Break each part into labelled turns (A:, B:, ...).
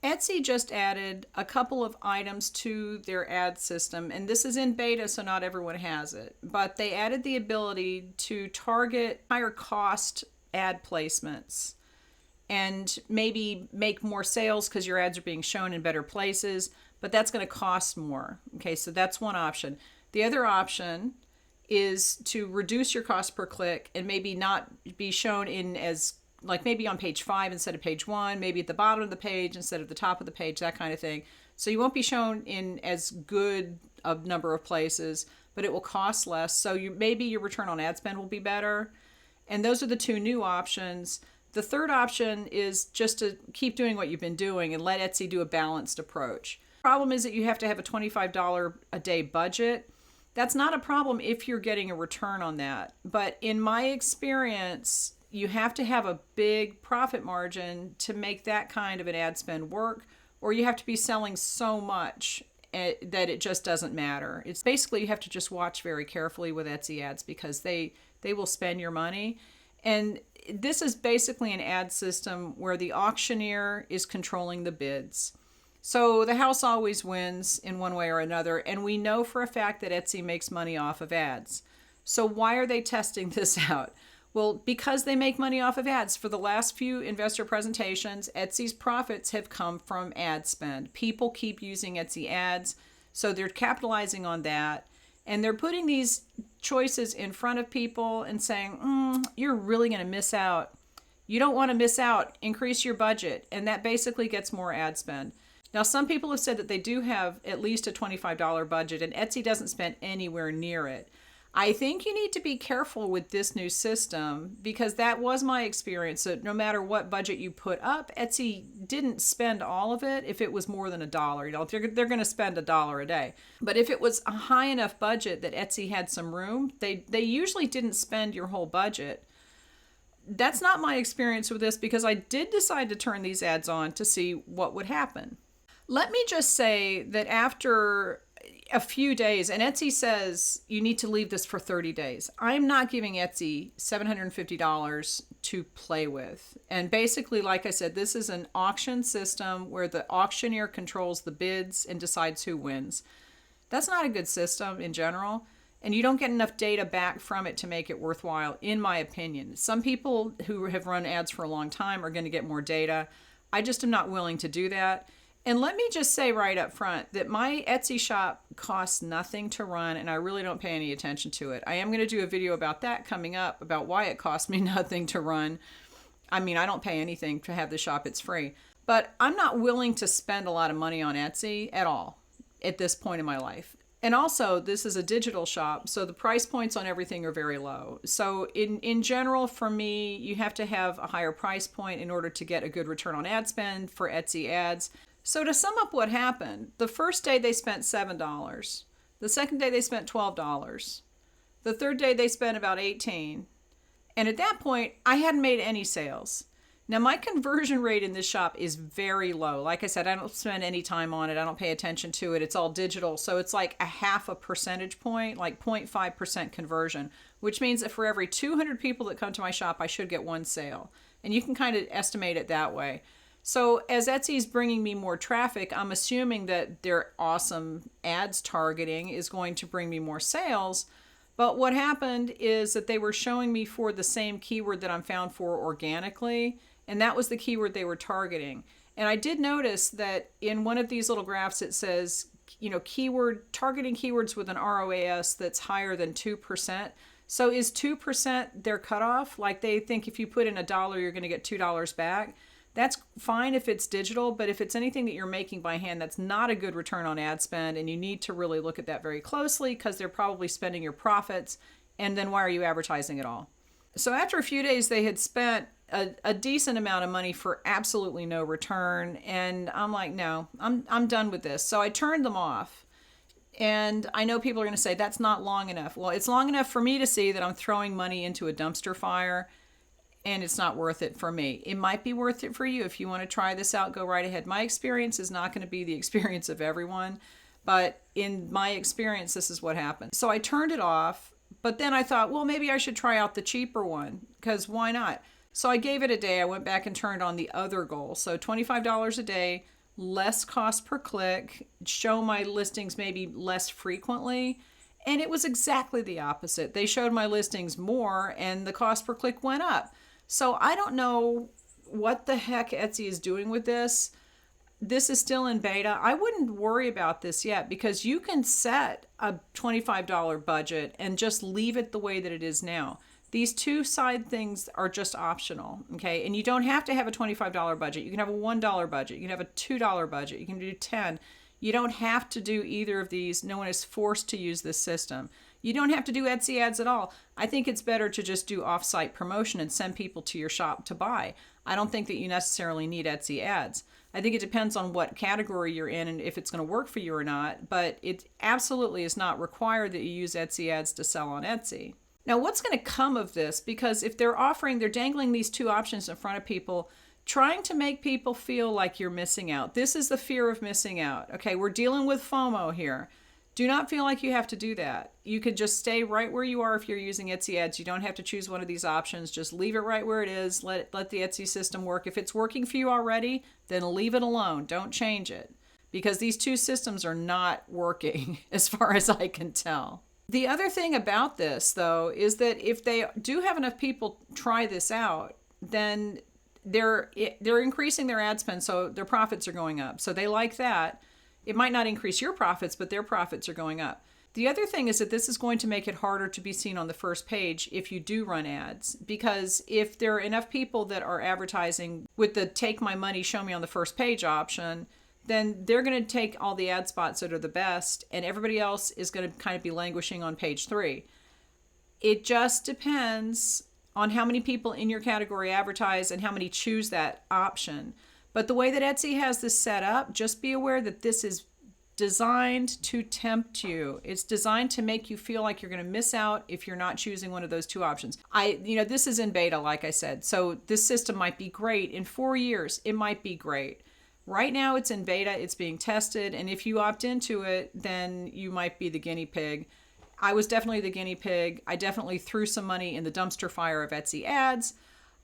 A: Etsy just added a couple of items to their ad system, and this is in beta, so not everyone has it. But they added the ability to target higher cost ad placements and maybe make more sales because your ads are being shown in better places, but that's going to cost more. Okay, so that's one option. The other option is to reduce your cost per click and maybe not be shown in as, like, maybe on page 5 instead of page 1, maybe at the bottom of the page instead of the top of the page, that kind of thing. So you won't be shown in as good a number of places, but it will cost less. So maybe your return on ad spend will be better. And those are the two new options. The third option is just to keep doing what you've been doing and let Etsy do a balanced approach. Problem is that you have to have a $25 a day budget. That's not a problem if you're getting a return on that. But in my experience, you have to have a big profit margin to make that kind of an ad spend work, or you have to be selling so much that it just doesn't matter. It's basically, you have to just watch very carefully with Etsy ads because they will spend your money. And this is basically an ad system where the auctioneer is controlling the bids. So the house always wins in one way or another, and we know for a fact that Etsy makes money off of ads. So why are they testing this out? Well, because they make money off of ads. For the last few investor presentations, Etsy's profits have come from ad spend. People keep using Etsy ads, so they're capitalizing on that. And they're putting these choices in front of people and saying, you're really going to miss out. You don't want to miss out. Increase your budget. And that basically gets more ad spend. Now, some people have said that they do have at least a $25 budget, and Etsy doesn't spend anywhere near it. I think you need to be careful with this new system because that was my experience. So no matter what budget you put up, Etsy didn't spend all of it if it was more than $1. You know, they're going to spend $1 a day. But if it was a high enough budget that Etsy had some room, they usually didn't spend your whole budget. That's not my experience with this because I did decide to turn these ads on to see what would happen. Let me just say that after a few days, and Etsy says you need to leave this for 30 days. I'm not giving Etsy $750 to play with. And basically, like I said, this is an auction system where the auctioneer controls the bids and decides who wins. That's not a good system in general, and you don't get enough data back from it to make it worthwhile, in my opinion. Some people who have run ads for a long time are going to get more data. I just am not willing to do that. And let me just say right up front that my Etsy shop costs nothing to run, and I really don't pay any attention to it. I am going to do a video about that coming up, about why it costs me nothing to run. I mean, I don't pay anything to have the shop, it's free. But I'm not willing to spend a lot of money on Etsy at all at this point in my life. And also, this is a digital shop, so the price points on everything are very low. So in general, for me, you have to have a higher price point in order to get a good return on ad spend for Etsy ads. So to sum up what happened, the first day they spent $7. The second day they spent $12. The third day they spent about $18. And at that point, I hadn't made any sales. Now, my conversion rate in this shop is very low. Like I said, I don't spend any time on it. I don't pay attention to it. It's all digital. So it's like a half a percentage point, like 0.5% conversion, which means that for every 200 people that come to my shop, I should get one sale. And you can kind of estimate it that way. So as Etsy's bringing me more traffic, I'm assuming that their awesome ads targeting is going to bring me more sales. But what happened is that they were showing me for the same keyword that I'm found for organically, and that was the keyword they were targeting. And I did notice that in one of these little graphs it says, keyword targeting keywords with an ROAS that's higher than 2%. So is 2% their cutoff? Like they think if you put in $1, you're going to get $2 back. That's fine if it's digital, but if it's anything that you're making by hand, that's not a good return on ad spend, and you need to really look at that very closely because they're probably spending your profits, and then why are you advertising at all? So after a few days, they had spent a decent amount of money for absolutely no return, and I'm like, no, I'm done with this. So I turned them off. And I know people are going to say, that's not long enough. Well, it's long enough for me to see that I'm throwing money into a dumpster fire, and it's not worth it for me. It might be worth it for you. If you want to try this out, go right ahead. My experience is not going to be the experience of everyone, but in my experience, this is what happened. So I turned it off, but then I thought, well, maybe I should try out the cheaper one, because why not? So I gave it a day. I went back and turned on the other goal. So $25 a day, less cost per click, show my listings maybe less frequently. And it was exactly the opposite. They showed my listings more and the cost per click went up. So I don't know what the heck Etsy is doing with this. This is still in beta. I wouldn't worry about this yet because you can set a $25 budget and just leave it the way that it is now. These two side things are just optional, okay? And you don't have to have a $25 budget. You can have a $1 budget. You can have a $2 budget. You can do 10. You don't have to do either of these. No one is forced to use this system. You don't have to do Etsy ads at all. I think it's better to just do off-site promotion and send people to your shop to buy. I don't think that you necessarily need Etsy ads. I think it depends on what category you're in and if it's going to work for you or not, but it absolutely is not required that you use Etsy ads to sell on Etsy. Now, what's going to come of this? Because if they're dangling these two options in front of people, trying to make people feel like you're missing out. This is the fear of missing out. Okay, we're dealing with FOMO here. Do not feel like you have to do that. You could just stay right where you are if you're using Etsy ads. You don't have to choose one of these options. Just leave it right where it is. Let the Etsy system work. If it's working for you already, then leave it alone. Don't change it because these two systems are not working as far as I can tell. The other thing about this, though, is that if they do have enough people try this out, then they're increasing their ad spend, so their profits are going up. So they like that. It might not increase your profits, but their profits are going up. The other thing is that this is going to make it harder to be seen on the first page if you do run ads, because if there are enough people that are advertising with the take my money, show me on the first page option, then they're going to take all the ad spots that are the best and everybody else is going to kind of be languishing on page 3. It just depends on how many people in your category advertise and how many choose that option. But the way that Etsy has this set up, just be aware that this is designed to tempt you. It's designed to make you feel like you're going to miss out if you're not choosing one of those two options. This is in beta, like I said. So this system might be great. In 4 years, it might be great. Right now it's in beta, it's being tested, and if you opt into it, then you might be the guinea pig. I was definitely the guinea pig. I definitely threw some money in the dumpster fire of Etsy ads.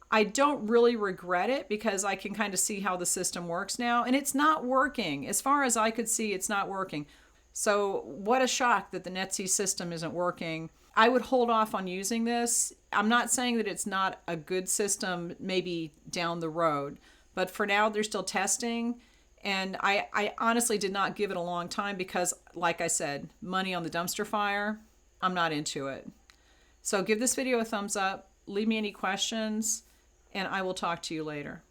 A: I don't really regret it because I can kind of see how the system works now, and it's not working. As far as I could see, it's not working. So what a shock that the Etsy system isn't working. I would hold off on using this. I'm not saying that it's not a good system maybe down the road, but for now they're still testing, and I honestly did not give it a long time because, like I said, money on the dumpster fire, I'm not into it. So give this video a thumbs up, leave me any questions, and I will talk to you later.